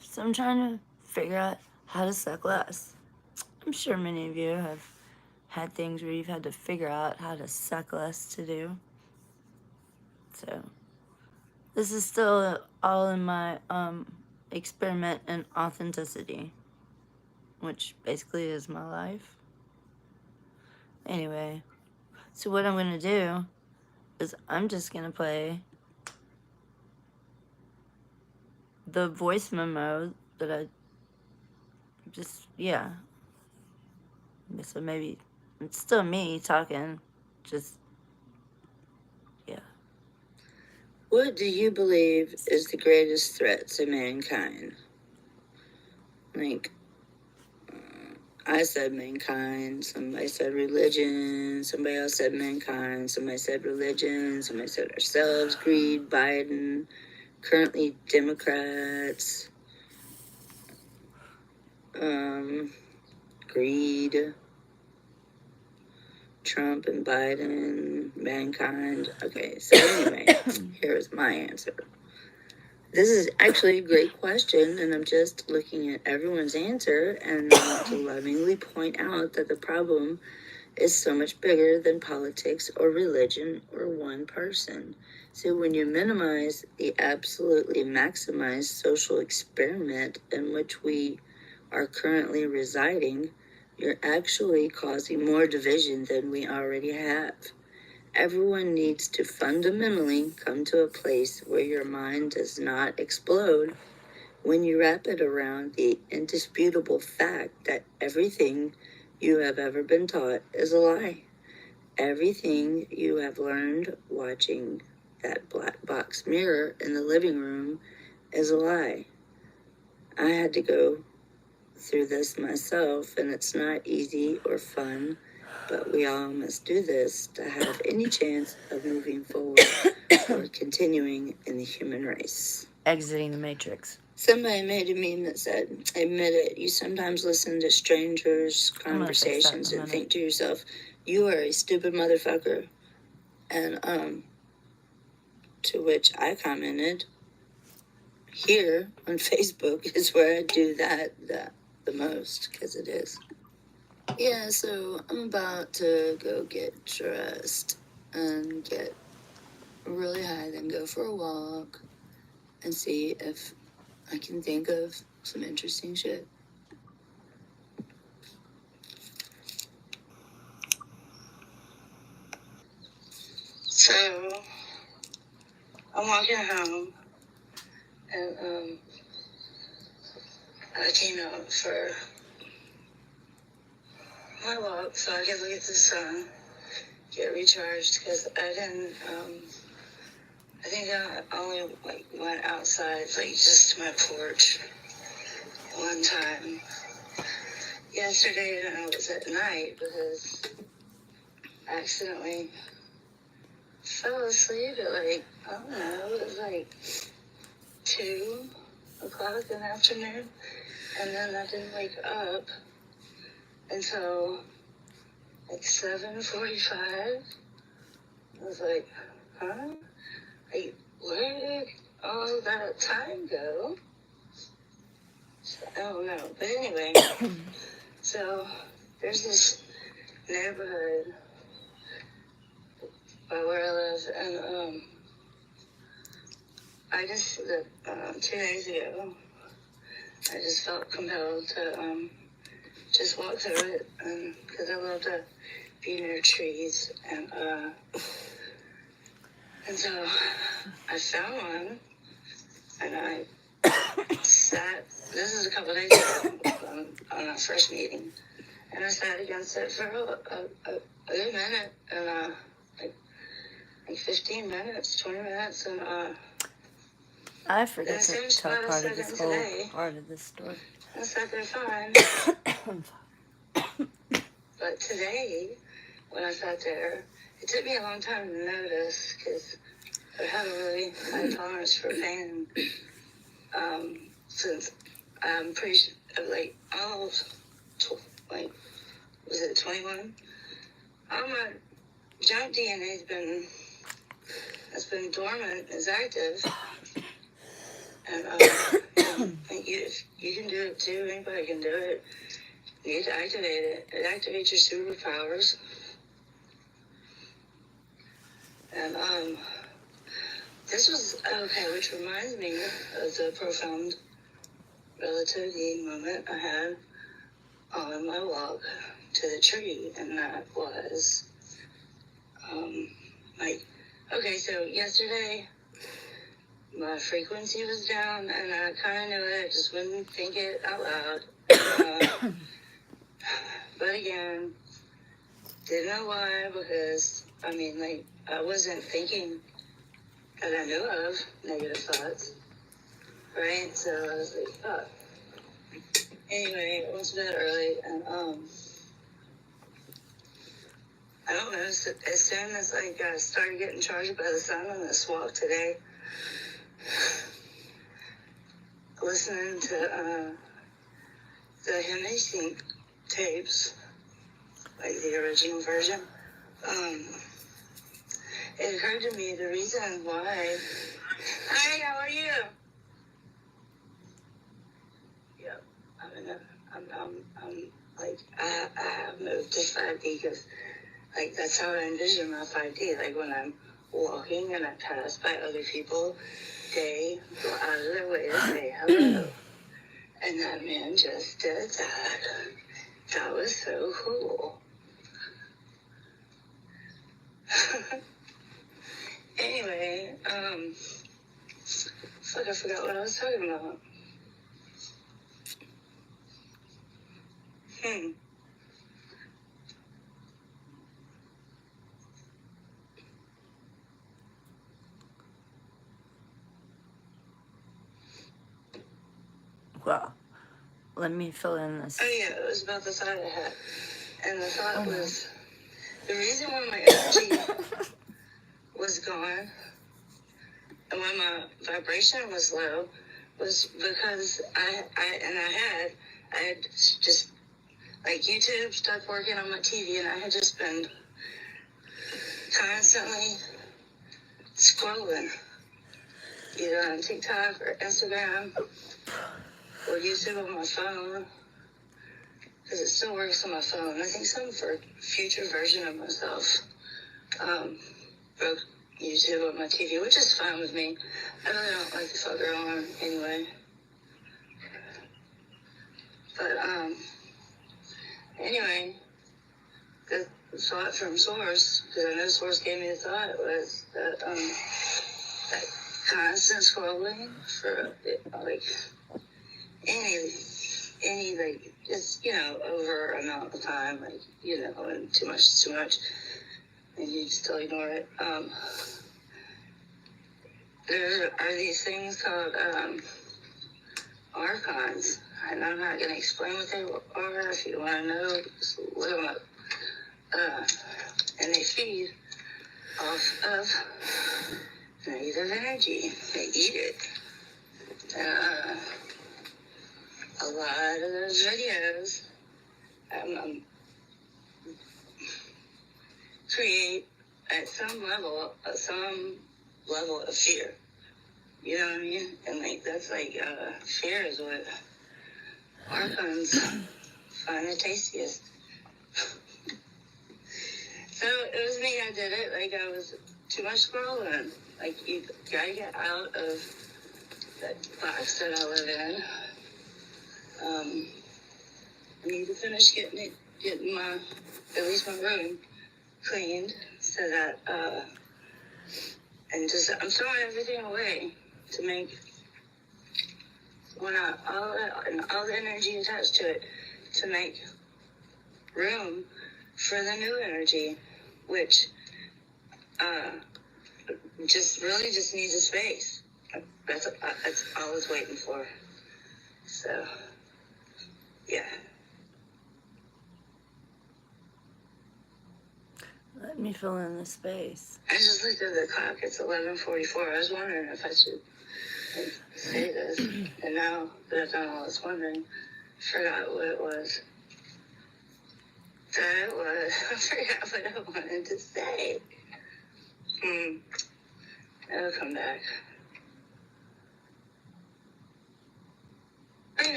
life. So I'm trying to figure out how to suck less. I'm sure many of you have had things where you've had to figure out how to suck less to do. So this is still all in my experiment in authenticity, which basically is my life. Anyway, so what I'm gonna do is I'm just gonna play the voice memo that I just, yeah. So maybe it's still me talking, just, yeah. What do you believe is the greatest threat to mankind? Like, I said mankind, somebody said religion, somebody else said mankind, somebody said religion, somebody said ourselves, greed, Biden, currently Democrats, greed, Trump and Biden, mankind. Okay, so anyway, here's my answer. This is actually a great question, and I'm just looking at everyone's answer and want to lovingly point out that the problem is so much bigger than politics or religion or one person. So when you minimize the absolutely maximized social experiment in which we are currently residing, you're actually causing more division than we already have. Everyone needs to fundamentally come to a place where your mind does not explode when you wrap it around the indisputable fact that everything you have ever been taught is a lie. Everything you have learned watching that black box mirror in the living room is a lie. I had to go through this myself, and it's not easy or fun, but we all must do this to have any chance of moving forward or continuing in the human race. Exiting the Matrix. Somebody made a meme that said, admit it, you sometimes listen to strangers' conversations and think to yourself, you are a stupid motherfucker. And, to which I commented, here on Facebook is where I do that the most, because it is. Yeah, so I'm about to go get dressed and get really high, then go for a walk and see if I can think of some interesting shit. So I'm walking home and I came out for my walk so I could look at the sun, get recharged, because I think I only went outside just to my porch one time yesterday, and I was at night because I accidentally fell asleep at I don't know, it was 2 o'clock in the afternoon, and then I didn't wake up until 7:45. I was like, huh? Where did all that time go? I don't know. But anyway, so there's this neighborhood by where I live, and I just, 2 days ago, I just felt compelled to just walk through it, because I love to be near trees, and so I found one, and I sat, this is a couple days ago, on our first meeting, and I sat against it for a good minute, and like 15 minutes, 20 minutes, and I forget to tell part of this whole part of this story. I sat there fine. But today, when I sat there, it took me a long time to notice because I have a really high tolerance for pain. Since I'm pretty sure, was it 21? All my junk DNA has been dormant, is active. And you can do it too. Anybody can do it. You need to activate it. It activates your superpowers. And this was okay, which reminds me of the profound relativity moment I had on my walk to the tree, and that was like, okay, so yesterday my frequency was down, and I kind of knew it. I just wouldn't think it out loud. But again, didn't know why, because I wasn't thinking that I knew of negative thoughts, right? So I was like, oh. Anyway, I went to bed early, and I don't know, as soon as I started getting charged by the sun on this walk today, listening to the Henry Sink tapes, like the original version, it occurred to me the reason why. Hi, how are you? Yep, I have moved to 5D because, like, that's how I envision my 5D. Like, when I'm walking and I pass by other people, they go out of their way to say hello. And that man just did that. That was so cool. Anyway, fuck, I forgot what I was talking about. Well, let me fill in this. Oh yeah, it was about the thought I had. And the thought was, the reason why my energy was gone and when my vibration was low was because I had just, like, YouTube stopped working on my TV, and I had just been constantly scrolling, either on TikTok or Instagram or YouTube on my phone, because it still works on my phone. I think some for future version of myself broke YouTube on my TV, which is fine with me. I really don't like the fucker on anyway. But anyway, the thought from Source, because I know Source gave me the thought, was that that constant scrolling for like any like just over amount of time, like and too much is too much, and you still ignore it. There are these things called archons, and I'm not going to explain what they are. If you want to know, just look them up. And they feed off of negative energy. They eat it. A lot of those videos create at some level of fear. You know what I mean? And like that's like fear is what archons find the tastiest. So it was me. I did it. Like I was too much scrolling. Like you gotta get out of that box that I live in. I need to finish getting at least my room cleaned, so that and just I'm throwing everything away to make all the energy attached to it to make room for the new energy, which just needs a space. That's all I was waiting for. So yeah. Let me fill in the space. I just looked at the clock. It's 11:44. I was wondering if I should say this. And now that I've done all this wondering, I forgot what it was. I forgot what I wanted to say. It'll come back.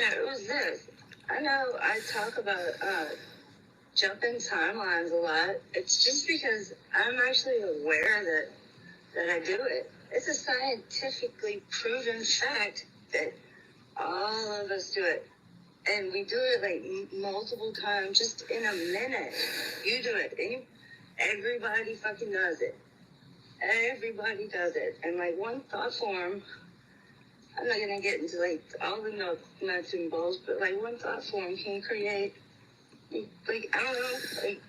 yeah, it was this. I know I talk about jumping timelines a lot. It's just because I'm actually aware that I do it. It's a scientifically proven fact that all of us do it. And we do it like multiple times, just in a minute. You do it. Everybody fucking does it. Everybody does it. And like one thought form, I'm not gonna get into like all the nuts and bolts, but like one thought form can create like I don't know, like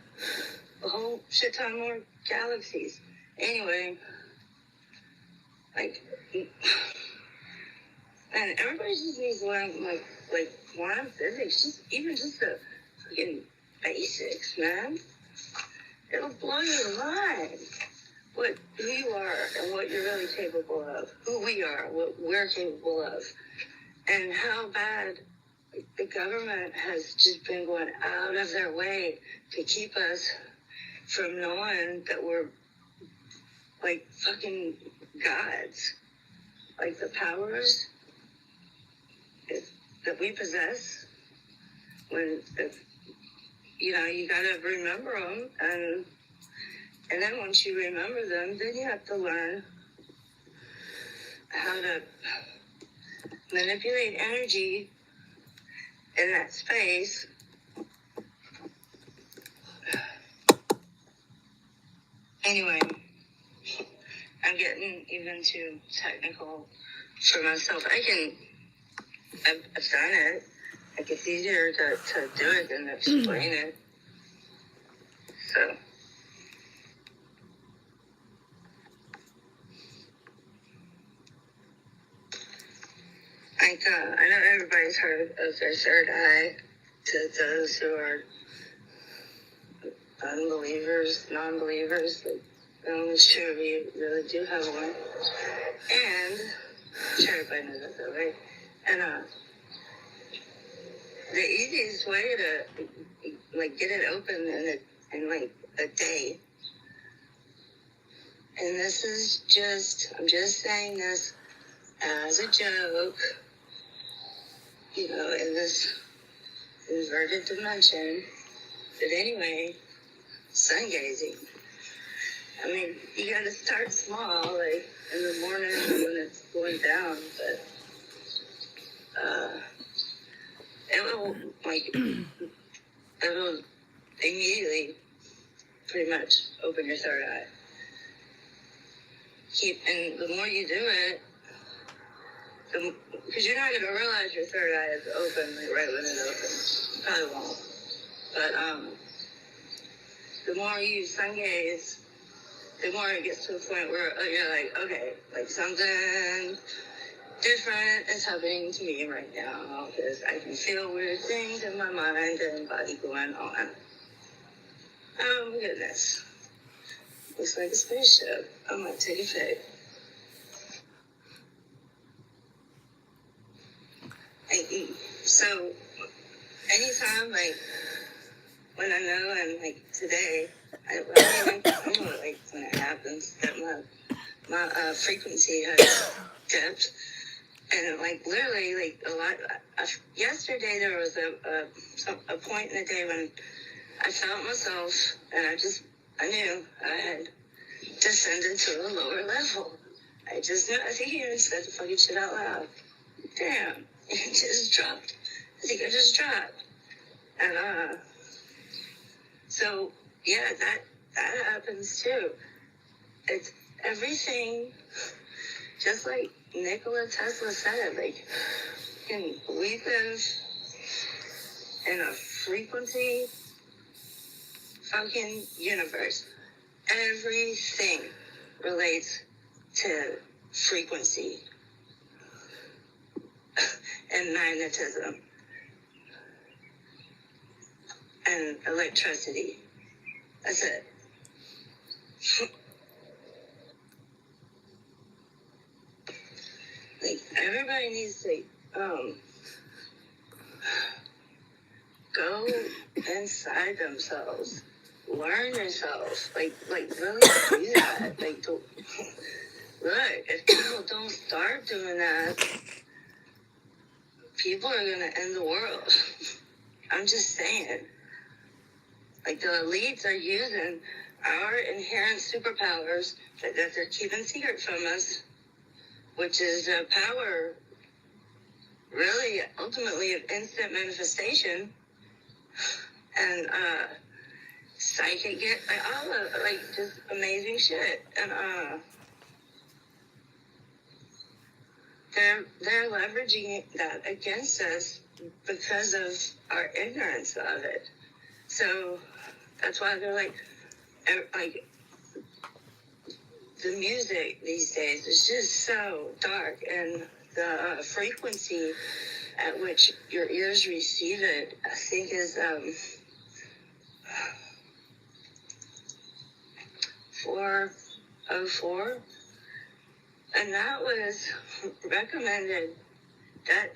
a whole shit ton more galaxies. Anyway, like, and everybody just needs to learn like quantum physics, just the fucking basics, man. It'll blow your mind. Who you are and what you're really capable of, who we are, what we're capable of, and how bad the government has just been going out of their way to keep us from knowing that we're like fucking gods. Like the powers that we possess, you gotta remember them, and then once you remember them, then you have to learn how to manipulate energy in that space. Anyway, I'm getting even too technical for myself. I've done it. Like it's easier to do it than to explain it. So. I know everybody's heard of their third eye. To those who are unbelievers, non-believers, it's true, we really do have one. And, sure, everybody knows that though, right? And, the easiest way to, get it open in a day. And this is I'm just saying this as a joke, in this inverted dimension. But anyway, sun gazing. I mean, you gotta start small, like in the morning when it's going down, but it will immediately pretty much open your third eye. And the more you do it, because you're not going to realize your third eye is open right when it opens. You probably won't. But the more you sun gaze, the more it gets to a point where you're like, okay, like something different is happening to me right now because I can feel weird things in my mind and body going on. Oh my goodness. Looks like a spaceship. I might take a pic. So, anytime, when I know, and, today, I know, when it happens, that my frequency has dipped, and, literally, a lot, yesterday there was a point in the day when I felt myself, and I knew I had descended to a lower level. I just knew, I think he even said the fucking shit out loud. Damn. It just dropped. I think I just dropped. And, so, yeah, that happens too. It's everything, just like Nikola Tesla said, we live in a frequency fucking universe. Everything relates to frequency and magnetism and electricity. That's it. Everybody needs to go inside themselves, learn yourself, really do that. Look, if people don't start doing that, people are going to end the world. I'm just saying. Like, the elites are using our inherent superpowers that they're keeping secret from us, which is power, really, ultimately, of instant manifestation and psychic, all of, like, just amazing shit. And they're leveraging that against us because of our ignorance of it. So that's why they're like the music these days is just so dark, and the frequency at which your ears receive it, I think, is 404, and that was recommended. That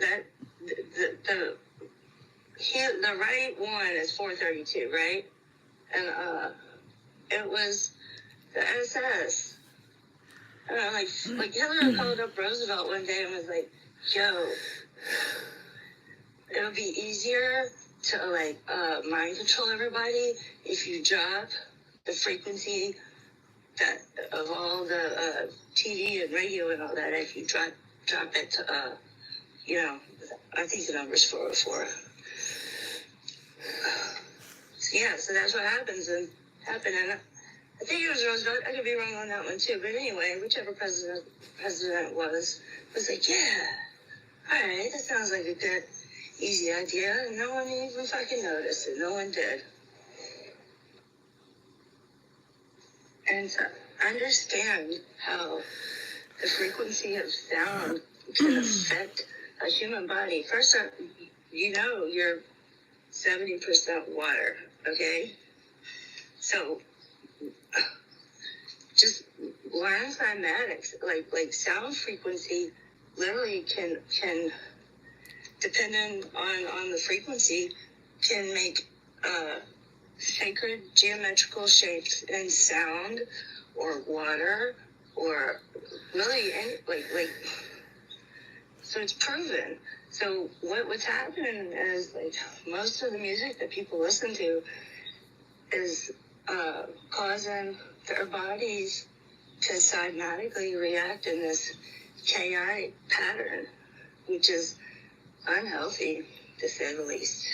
the right one is 432, right? And it was the SS. Like Hillary called up Roosevelt one day and was like, "Yo, it'll be easier to mind control everybody if you drop the frequency that of all the TV and radio and all that. If you drop it to I think the number's 404." So that's what happens and happened. And I think it was Roosevelt. I could be wrong on that one too. But anyway, whichever president was like, yeah, all right, that sounds like a good, easy idea. And no one even fucking noticed it. No one did. And to understand how the frequency of sound can affect a human body. First, you're 70% water, okay? So just learn cymatics, like sound frequency literally can depending on the frequency, can make sacred geometrical shapes in sound or water or really like so it's proven. So what's happening is most of the music that people listen to is causing their bodies to cymatically react in this chaotic pattern, which is unhealthy, to say the least.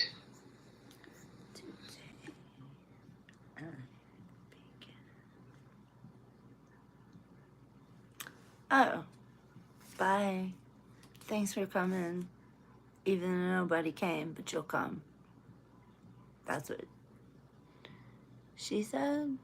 Oh, bye. Thanks for coming. Even though nobody came, but you'll come. That's what she said.